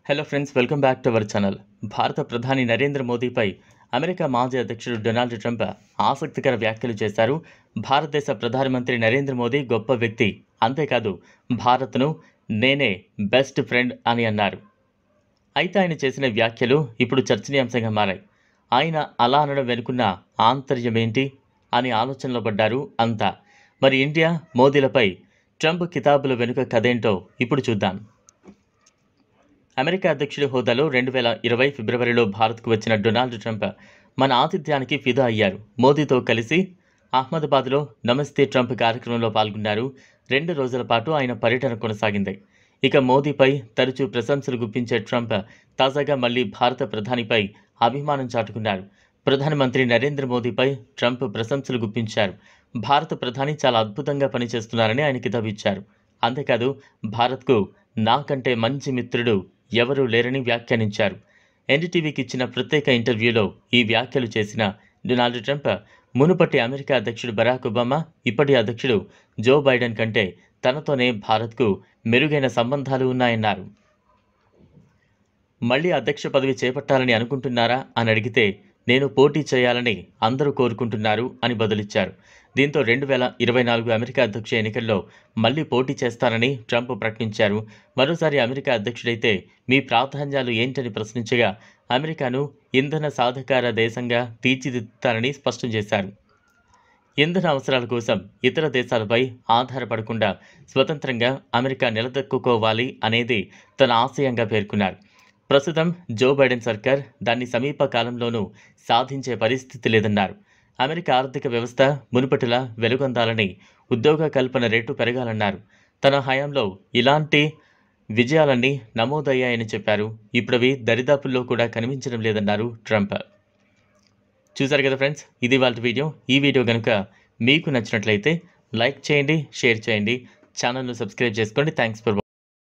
Hello friends, welcome back to our channel. భారత ప్రధాని నరేంద్ర మోదీపై అమెరికా మాజీ అధ్యక్షుడు డొనాల్డ్ ట్రంప్ ఆసక్తికర వ్యాఖ్యలు చేశారు. భారతదేశ ప్రధానమంత్రి నరేంద్ర మోదీ గొప్ప వ్యక్తి, అంతేకాదు భారత్ను నేనే బెస్ట్ ఫ్రెండ్ అని అన్నారు. అయితే ఆయన చేసిన వ్యాఖ్యలు ఇప్పుడు చర్చనీయాంశంగా మారాయి. ఆయన అలా అనడం వెనుకున్న ఆంతర్యమేంటి అని ఆలోచనలో పడ్డారు అంతా. మరి ఇండియా మోదీలపై ట్రంప్ కితాబుల వెనుక కథేంటో ఇప్పుడు చూద్దాం. అమెరికా అధ్యక్షుడి హోదాలో 2020 ఫిబ్రవరిలో భారత్కు వచ్చిన డొనాల్డ్ ట్రంప్ మన ఆతిథ్యానికి ఫిదా అయ్యారు. మోదీతో కలిసి అహ్మదాబాద్లో నమస్తే ట్రంప్ కార్యక్రమంలో పాల్గొన్నారు. 2 రోజుల పాటు ఆయన పర్యటన కొనసాగింది. ఇక మోదీపై తరచూ ప్రశంసలు గుప్పించే ట్రంప్ తాజాగా మళ్లీ భారత ప్రధానిపై అభిమానం చాటుకున్నారు. ప్రధానమంత్రి నరేంద్ర మోదీపై ట్రంప్ ప్రశంసలు గుప్పించారు. భారత ప్రధాని చాలా అద్భుతంగా పనిచేస్తున్నారని ఆయన కితాబిచ్చారు. అంతేకాదు భారత్కు నాకంటే మంచి మిత్రుడు ఎవరూ లేరని వ్యాఖ్యానించారు. ఎన్డీటీవీకి ఇచ్చిన ప్రత్యేక ఇంటర్వ్యూలో ఈ వ్యాఖ్యలు చేసిన డొనాల్డ్ ట్రంప్ మునుపటి అమెరికా అధ్యక్షుడు బరాక్ ఒబామా, ఇప్పటి అధ్యక్షుడు జో బైడెన్ కంటే తనతోనే భారత్కు మెరుగైన సంబంధాలు ఉన్నాయన్నారు. మళ్లీ అధ్యక్ష పదవి చేపట్టాలని అనుకుంటున్నారా అని అడిగితే నేను పోటీ చేయాలని అందరూ కోరుకుంటున్నారు అని బదులిచ్చారు. దీంతో 2024 అమెరికా అధ్యక్ష ఎన్నికల్లో మళ్లీ పోటీ చేస్తారని ట్రంప్ ప్రకటించారు. మరోసారి అమెరికా అధ్యక్షుడైతే మీ ప్రాధాన్యాలు ఏంటని ప్రశ్నించగా అమెరికాను ఇంధన సాధికార దేశంగా తీర్చిదిద్దుతారని స్పష్టం చేశారు. ఇంధన అవసరాల కోసం ఇతర దేశాలపై ఆధారపడకుండా స్వతంత్రంగా అమెరికా నిలదొక్కుకోవాలి అనేది తన ఆశయంగా పేర్కొన్నారు. ప్రస్తుతం జో బైడెన్ సర్కార్ దాన్ని సమీప కాలంలోనూ సాధించే పరిస్థితి లేదన్నారు. అమెరికా ఆర్థిక వ్యవస్థ మునుపటిలా వెలుగొందాలని, ఉద్యోగ కల్పన రేటు పెరగాలన్నారు. తన హయాంలో ఇలాంటి విజయాలన్నీ నమోదయ్యాయని చెప్పారు. ఇప్పుడవి దరిదాపుల్లో కూడా కనిపించడం లేదన్నారు ట్రంప్. చూశారు కదా ఫ్రెండ్స్, ఇది వాళ్ళ వీడియో. ఈ వీడియో కనుక మీకు నచ్చినట్లయితే లైక్ చేయండి, షేర్ చేయండి, ఛానల్ను సబ్స్క్రైబ్ చేసుకోండి. Thanks for